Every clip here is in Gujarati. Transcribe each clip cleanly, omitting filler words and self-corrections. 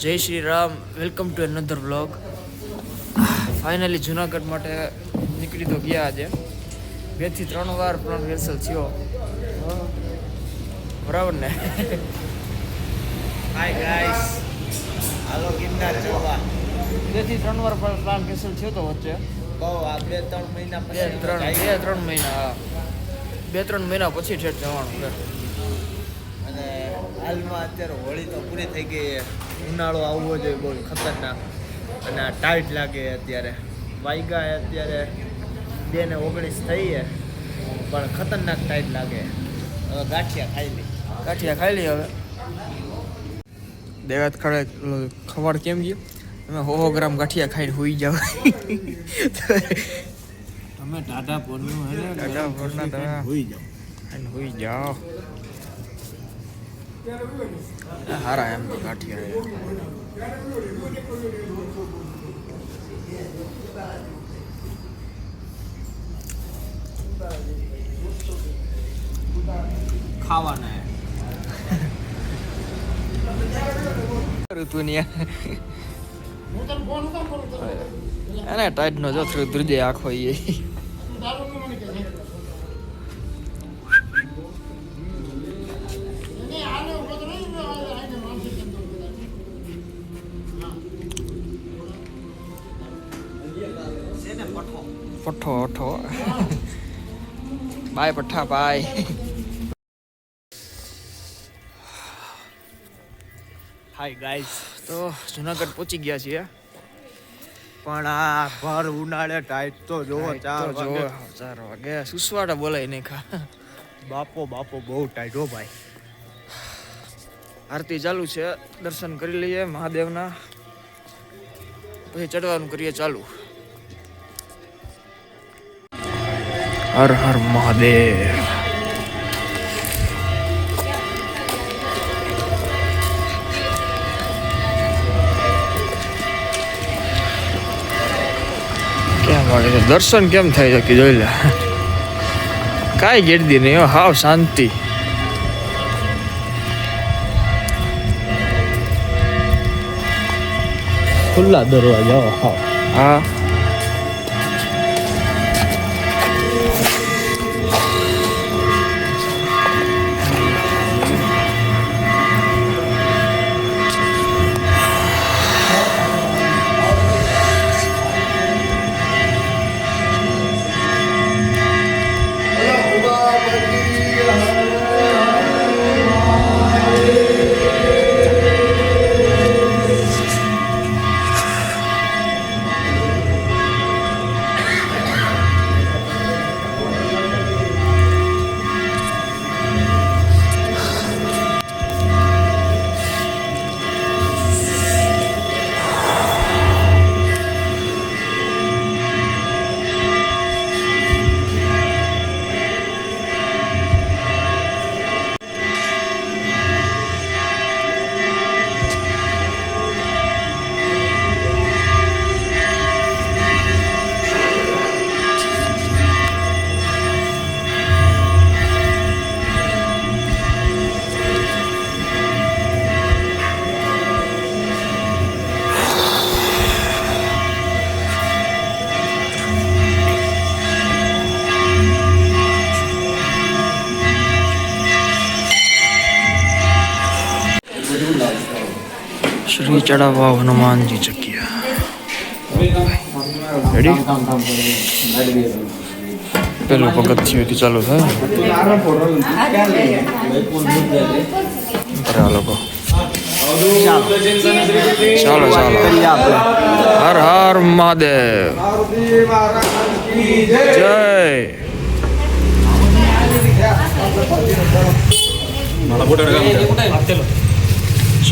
જય Shri Ram. Welcome to another vlog. Finally Junagadh માટે નીકળી તો ગયા. આજે 2 થી 3 વાર પ્લાન કેન્સલ થયો, બરાબર ને? હાય ગાઈસ, હાલો ગિરનાર જવા. 2 થી 3 વાર પ્લાન કેન્સલ થયો તો વચ્ચે. બહુ આ 2-3 મહિના પછી 2-3 મહિના 2-3 મહિના પછી ઠેઠ જવાનું છે. અને હાલમાં અત્યારે હોળી તો પૂરી થઈ ગઈ. ઉનાળો આવવો જોઈએ બહુ ખતરનાક, અને આ ટાઈટ લાગે. અત્યારે વાગ્યા અત્યારે 2:19 થઈ છે, પણ ખતરનાક ટાઈટ લાગે. હવે ગાંઠિયા ખાઈ લઈ હવે. દેવાત ખડે ખબર કેમ ગયું? તમે 100 ગ્રામ ગાંઠિયા ખાઈને હોઈ જાવ. તમે ટાટા પોરનું હે ને, ટાટા પોરના તમે હોઈ જાઓ. હારા એમ તો ગાંઠિયા ખાવાના ઋતુની એને ટાઈટ નો જો ધ્રુજે આખો એ પઠ્ઠો બાય પઠ્ઠા બાય. હાય ગાઈસ, તો જુનાગઢ પહોંચી ગયા છીએ, પણ આ ભર ઉનાળે ટાઈટ તો જોવો. 4 વાગે સુસવાટા બોલાય નહીં ખા. બાપો બહુ ટાઈટ હો ભાઈ. આરતી ચાલુ છે, દર્શન કરી લઈએ મહાદેવના, પછી ચડવાનું કરીએ ચાલુ. હર હર મહાદેવ. કેમ વાગે દર્શન કેમ થાય છે જોઈ લે. કાંઈ ગેરદી નહીં, હાવ શાંતિ. ખુલ્લા દરવાજા. હા શ્રી ચડાવા હનુમાનજી જગ્યા. રેડી? પેલું પગથિયુંથી ચાલુ થાય લોકો. ચાલો હર હર મહાદેવ. જય.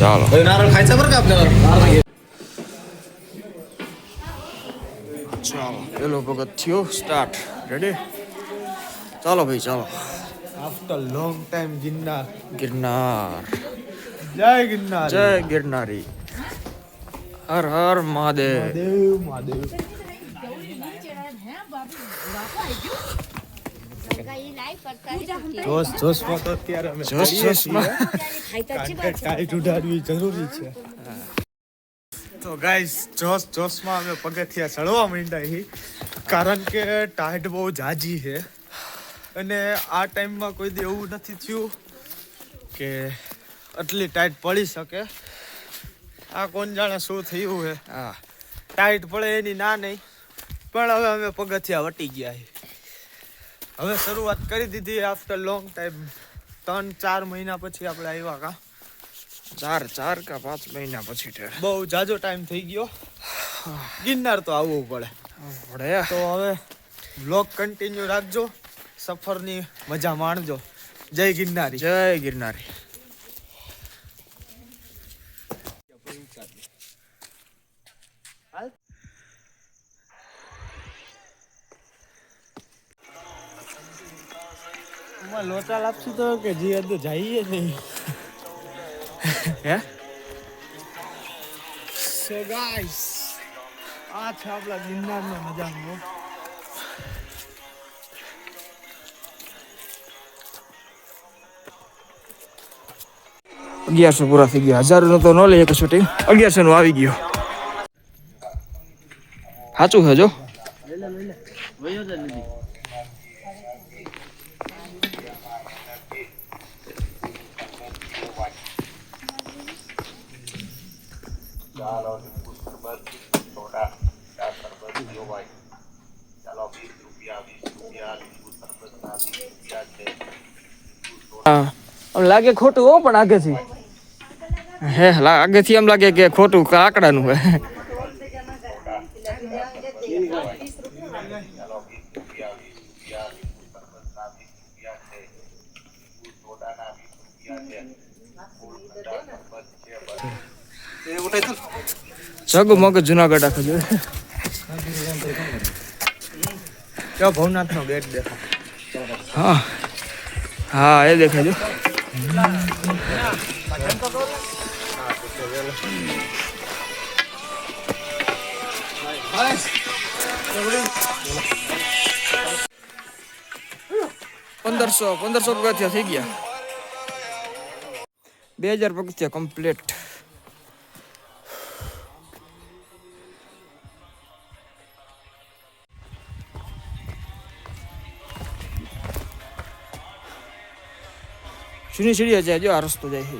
ચાલો ચાલો પેલો પગથિયું સ્ટાર્ટ. રેડી? ચાલો ભાઈ ચાલો. After long time Girnar. જય ગિરનાર, જય ગિરનારી. હર હર મહાદેવ. મહાદેવ. જોશમાં તો અત્યારે અમે જોશમાં ટાઈટ ઉડાડવી જરૂરી છે. તો ગાઈસ જોશમાં અમે પગથિયા ચડવા માંડ્યા છીએ કારણ કે ટાઈટ બહુ જાજી છે અને આ ટાઈમમાં કોઈ દી એવું નથી થયું કે આટલી ટાઈટ પડી શકે. આ કોણ જાણે શું થયું છે. હા ટાઈટ પડે એની ના નહીં, પણ હવે અમે પગથિયા વટી ગયા છીએ. હવે શરૂઆત કરી દીધી આફ્ટર લોંગ ટાઈમ. 3-4 મહિના પછી આપણે આવ્યા કા 4 કે 5 મહિના પછી છે. બહુ જાજો ટાઈમ થઈ ગયો. ગિરનાર તો આવવું પડે. તો હવે વ્લોગ કન્ટિન્યુ રાખજો, સફરની મજા માણજો. જય ગિરનારી. જય ગિરનારી. લોટા લાપસી તો કે જી હદ જઈએ નહીં. હે સો ગાઈસ આ છે આપણા ગિરનારનો નજારો. 1100 પૂરા થઈ ગયા. 1000 નો તો ન લે એક શૂટિંગ, 1100 નું આવી ગયો. સાચું છે જો. લાગે ખોટું હો, પણ આગેથી હે આગેથી એમ લાગે કે ખોટું આંકડાનું હે. જગમગ જુનાગઢ આખો જો. ક્યાં ભવનાથ નો ગેટ દેખો. હા હા એ દેખાય જો. પંદરસો પગથિયા થઈ ગયા. 2000 પગથિયા કમ્પ્લીટ. જૂની સીડીઓ જાય જો. આ રસ્તો જાય છે.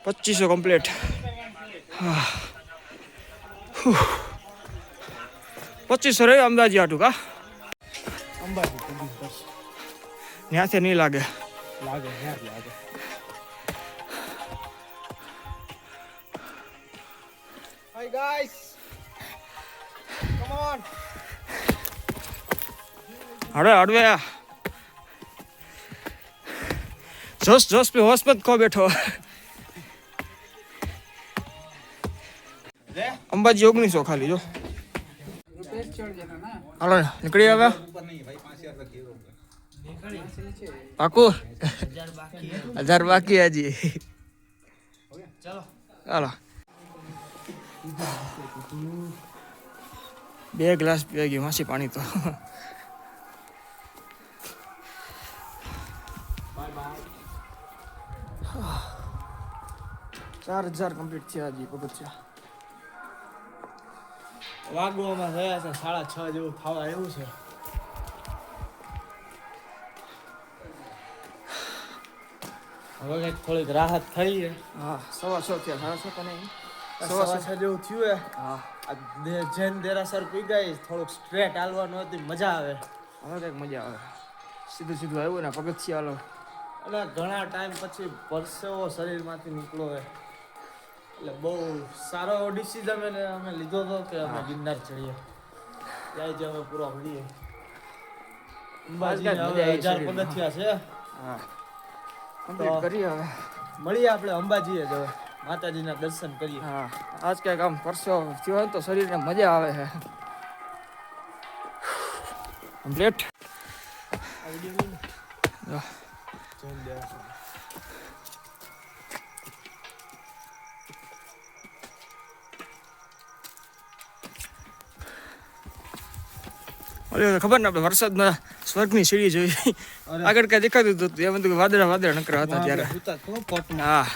પચીસો કમ્પ્લીટ. 2500 રહ્યો અંદાજી આટું કા. ત્યાંથી નહીં લાગે. Hi guys, come on. હડવે જોશ पे હોશ મત ખો બેઠો. અંબાજી 1900 ખાલી જો. હાલો નીકળી હવે. પાકું 1000 બાકી હજી. ચાલો 2 ગ્લાસ પી ગઈ માસી પાણી તો. 4000 કમ્પ્લીટ થયા હજી પગથિયા. વાગવામાં થયા છે 6:30 જેવું થવા આવ્યું છે. હવે કંઈક થોડીક રાહત થઈ છે. હા 6:15 થયા. 6:30 તો નહીં, 6:15 જેવું થયું છે. હા જૈન દેરાસર પી ગઈ. થોડુંક સ્ટ્રેટ હાલવાનું હતી, મજા આવે. હવે કંઈક મજા આવે. સીધું આવ્યું ને પગથિયા હાલો. અને ઘણા ટાઈમ પછી પરસેવો શરીરમાંથી નીકળો હોય એટલે બહુ સારો ડિસિઝન અમે લીધો હતો કે અમે ગિરનાર ચડીએ. જાય જે અમે પૂરો ભરીએ. અંબાજી હવે 1000 પગથિયા છે. હા કમ્પ્લીટ કરીએ. હવે મળીએ આપણે અંબાજીએ જ. માતાજીના દર્શન કરીએ. હા આજ કંઈક આમ પરસો થયો હોય તો શરીરને મજા આવે છે. કમ્પ્લીટ. ખબર ને આપણે વરસાદમાં સ્વર્ગની સીડી જોઈ આગળ કઈ દેખાતું હતું એમ હતું વાદળા વાદળા નકરા હતા ત્યારે. હા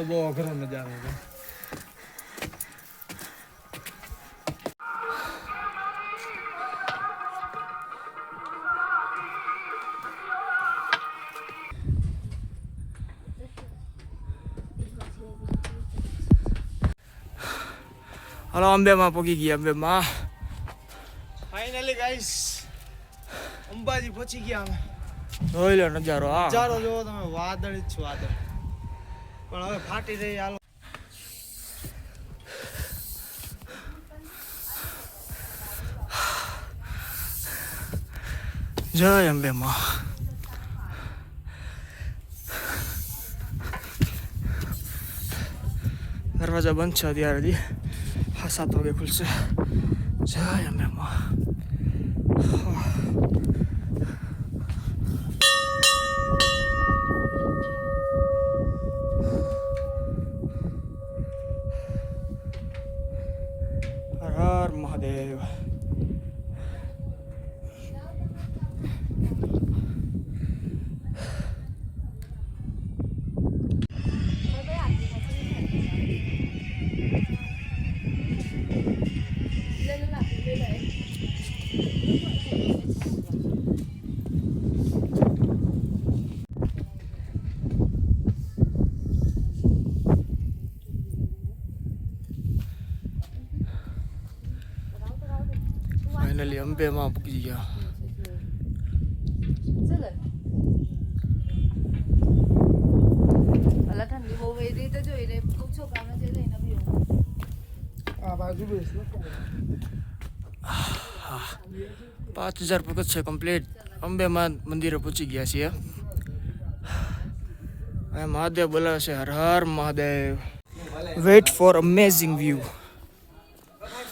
બહુ અઘરો નજારો હતો. હાલો અંબેમાં પહોંચી ગયા. અંબેમાં ફાઇનલી ગાઈસ અંબાજી પહોંચી ગયા અમે. જોઈ લો નજારો. હા નજારો જોવો તમે, વાદળ જ છે વાદળ. પણ હવે ફાટી રહી. હાલો જય અંબેમાં. દરવાજા બંધ છે અત્યારે. હા 7 વાગે ખુલશે. જય અંબેમાં. હર હર મહાદેવ. ફાઇનલી અંબેમાં પૂકી ગયા. ઠંડી બહુ વહી રહી તો જોઈ રે પૂછો કામ છે લઈને આવ્યો. આ બાજુ બેસ લો. 5000 પગથ છે કમ્પ્લીટ. અંબેમાં મંદિરે પહોંચી ગયા છીએ. મહાદેવ બોલાવે છે. હર હર Mahadev. Wait for amazing view.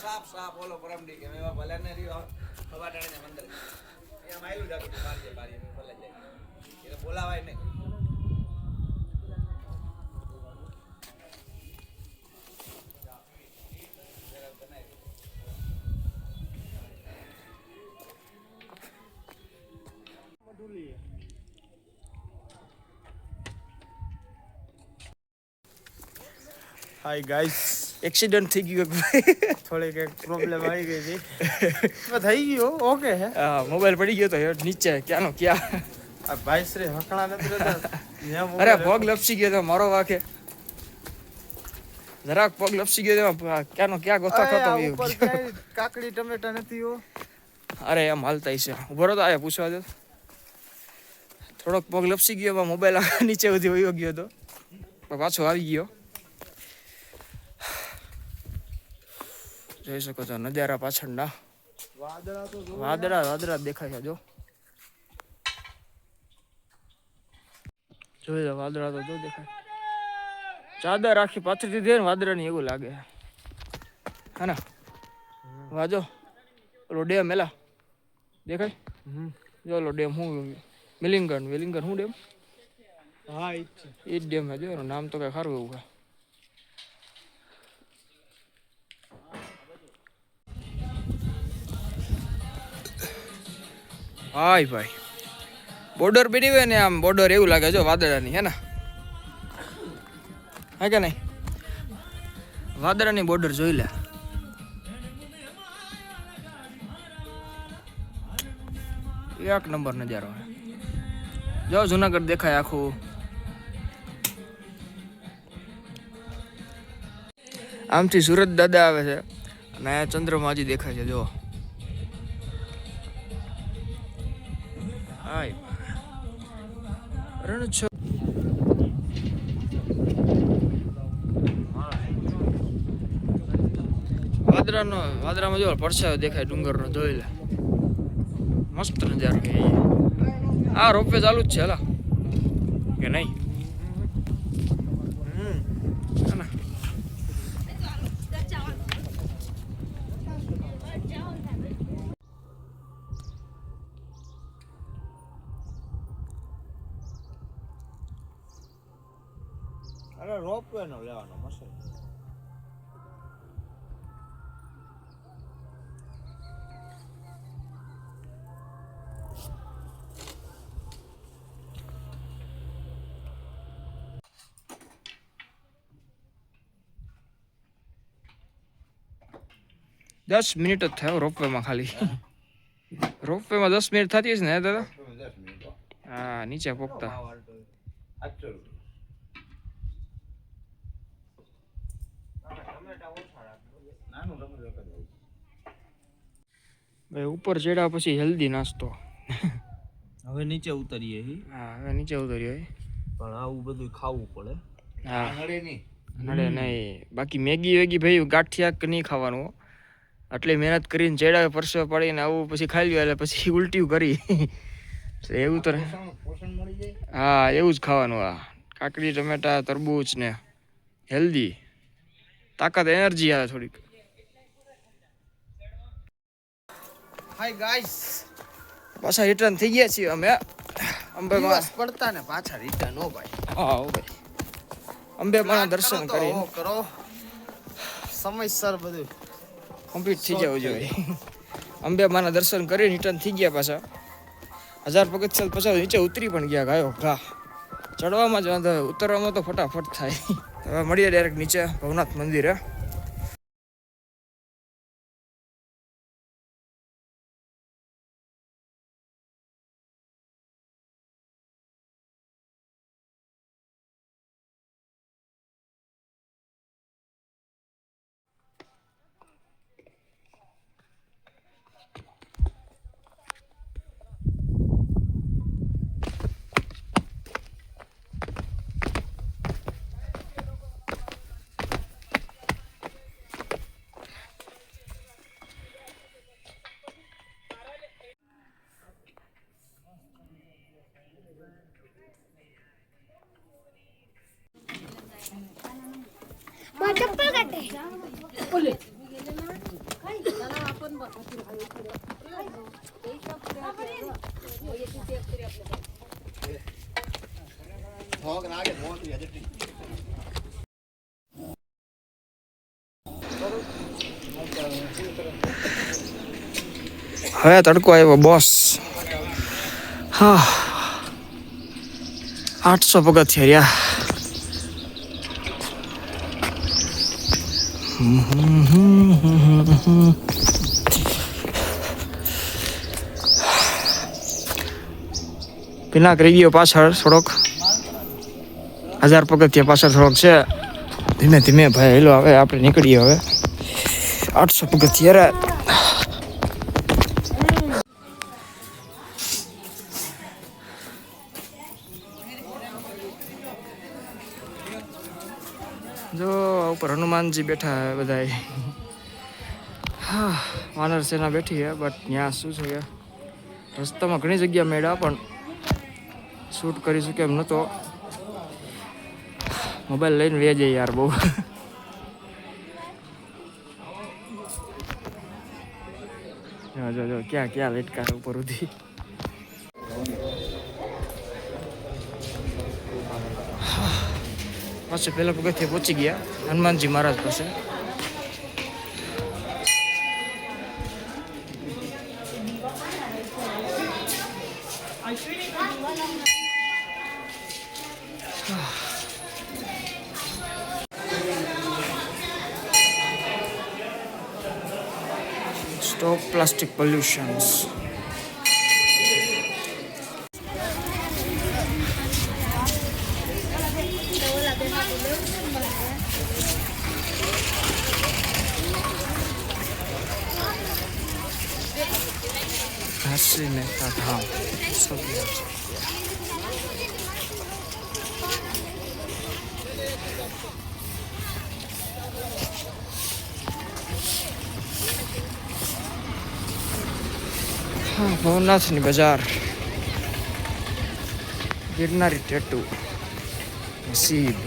સાફ સાફ ઓલો પરમડી કે મેવા ભલે ને રહ્યો હવાટાણે ને મંદર એ માયલું જાતું બારી બારી મે ભલે જાય એ બોલાવાય નહીં. હાય ગાઈસ, એક્સિડન્ટ થઈ ગયું. થોડીક એક પ્રોબ્લેમ આવી ગઈ હતી. થઈ ગયો ઓકે હે. મોબાઈલ પડી ગયો તો નીચે ક્યાંનો ક્યાં. આ ભાઈ શ્રી હકણા નથી રહેતા. અરે પગ લપસી ગયો તો મારો વાકે. જરાક પગ લપસી ગયો તો ક્યાંનો ક્યાં ગોથા ખાતો ઉપર ક્યાંય કાકડી ટમેટા નથી હો. અરે એમ હાલતા છે. ઉભો રહો તો આયા પૂછવા દો. થોડોક પગ લપસી ગયો મોબાઈલ નીચે સુધી વયો ગયો હતો પાછો આવી ગયો. જોઈ શકો છો નજારા પાછળના. વાદળા દેખાય છે. જોઈ લો વાદળા તો જો દેખાય. ચાદર આખી પાથરી દીધી ને વાદળાની એવું લાગે હે ને. વાજો ઓલો ડેમ એલા દેખાય. જો ઓલો ડેમ હું વેલિંગન શું ડેમ. હા એ જ ડેમ હે. જો નામ તો કઈ સારું એવું. હાય ભાઈ બોર્ડર બની હોય ને આમ બોર્ડર એવું લાગે જો વાદળાની હે ને. હે કે નહીં વાદળાની બોર્ડર જોઈ લે. એક નંબર નજારો જો જુનાગઢ દેખાય આખું. આમથી સુરત દાદા આવે છે અને અહીંયા ચંદ્રમાજી દેખાય છે જો. હાય રણછોડ વાદળામાં જો પરસાયો દેખાય ડુંગરનો જોઈ લે. મસ્ત નજારો કે. આ રોપવે ચાલુ જ છે હલા કે નહીં. આપણે રોપવે નો લેવાનો મસ્ત. દસ મિનિટ જ થયો રોપવેમાં ખાલી. રોપવેમાં 10 મિનિટ થતી હશે ને દાદા? 10 મિનિટ. હા, નીચે પોકતા. 800 રૂપિયા. નાનું ટમેટું એક જ હોય. ભાઈ ઉપર ચડ્યા પછી હેલ્ધી નાસ્તો. હવે નીચે ઉતરીએ હી. હા, હવે નીચે ઉતર્યો. પણ આવું બધું ખાવું પડે. હા, નડે નહીં. નડે નહીં. બાકી મેગી વેગી ભાઈ ગાંઠિયા નહીં ખાવાનું હો. આટલી મહેનત કરીને ચડાવે પરસો પડીને આવું પછી ખાઈ લ્યો એટલે પછી ઉલટીયું કરી. એટલે એવું તો પોષણ મળી જાય. હા, એવું જ ખાવાનું. આ કાકડી ટમેટા તરબૂચ ને હેલ્ધી તાકાત એનર્જી આવે થોડીક. હાય ગાઈસ, પાછા રિટર્ન થઈ ગયા છીએ અમે અંબેમાં. દિવસ પડતા ને પાછા રિટર્ન હો ભાઈ. હા ભાઈ, અંબેમાના દર્શન કરીને કરો સમયસર બધું કમ્પ્લીટ થઈ જવું જોઈએ. અંબેમાના દર્શન કરીને રિટર્ન થઈ ગયા પાછા. 1000 પગથિયા પછી નીચે ઉતરી પણ ગયા. ગાયો ઘા ચડવામાં જ વાંધો, ઉતરવામાં તો ફટાફટ થાય. હવે મળીએ ડાયરેક્ટ નીચે ભવનાથ મંદિરે. चप्पल काटे હવે તડકો આવ્યો બોસ. હા, 800 પગથિયા રહ્યા. પિનાક રહી ગયો પાછળ થોડોક. 1000 પગથિયા પાછળ થોડોક છે. ધીમે ધીમે ભાઈ હેલો, હવે આપણે નીકળીએ. હવે 800 પગથિયા. જો ઉપર હનુમાનજી બેઠા હે બધા. હા, વાનર સેના બેઠી હે, બટ ત્યાં શું છે કે રસ્તામાં ઘણી જગ્યા મેળા પણ શૂટ કરી શકે એમ નહોતો. મોબાઈલ લઈને લે જઈએ યાર બહુ. જો જો ક્યાં ક્યાં લટકા ઉપર ઉધી. પાસે પહેલા પગથિયે પહોંચી ગયા હનુમાનજી મહારાજ પાસે. Stop plastic pollutions. Hasri Mehta Dham. ભવનાથની બજાર. ગિરનારી ટેટુ નસીબ.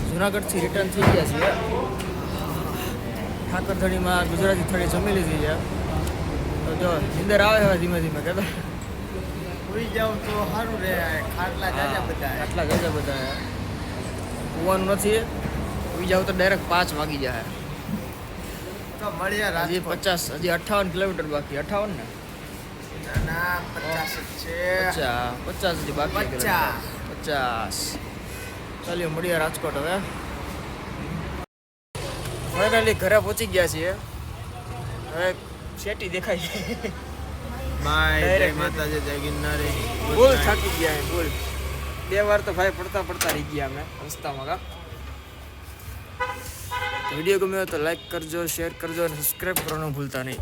જુનાગઢથી રિટર્ન થઈ ગયા છીએ. ઠાકર થળીમાં ગુજરાતી થળી જમી લીધી છે. તો જો નીંદર આવે હવે ધીમે ધીમે કહેતા સુઈ જાવ તો સારું રહે. ખાટલા જાજા બધા આટલા ગજા બધા હોવાનું નથી. હોઈ જાવ તો ડાયરેક્ટ 5 વાગી જાય. તો મળ્યા હજી રાજકોટ. 50 હજી 58 કિલોમીટર બાકી. 58 ને ના 50 જ છે. 50 હજી બાકી છે. 50. ચાલ્યો મળીએ રાજકોટ હવે. ફાઇનલી ઘરે પહોંચી ગયા છીએ. હવે શેટી દેખાય છે. બાય જય Direct માતાજી જય ગિરનારી. બોલ થાકી ગયા છે બોલ. 2 વાર તો ભાઈ પડતા રહી ગયા અમે રસ્તામાં કા. વિડીયો ગમ્યો તો લાઈક કરજો, શેર કરજો અને સબસ્ક્રાઈબ કરવાનું ભૂલતા નહીં.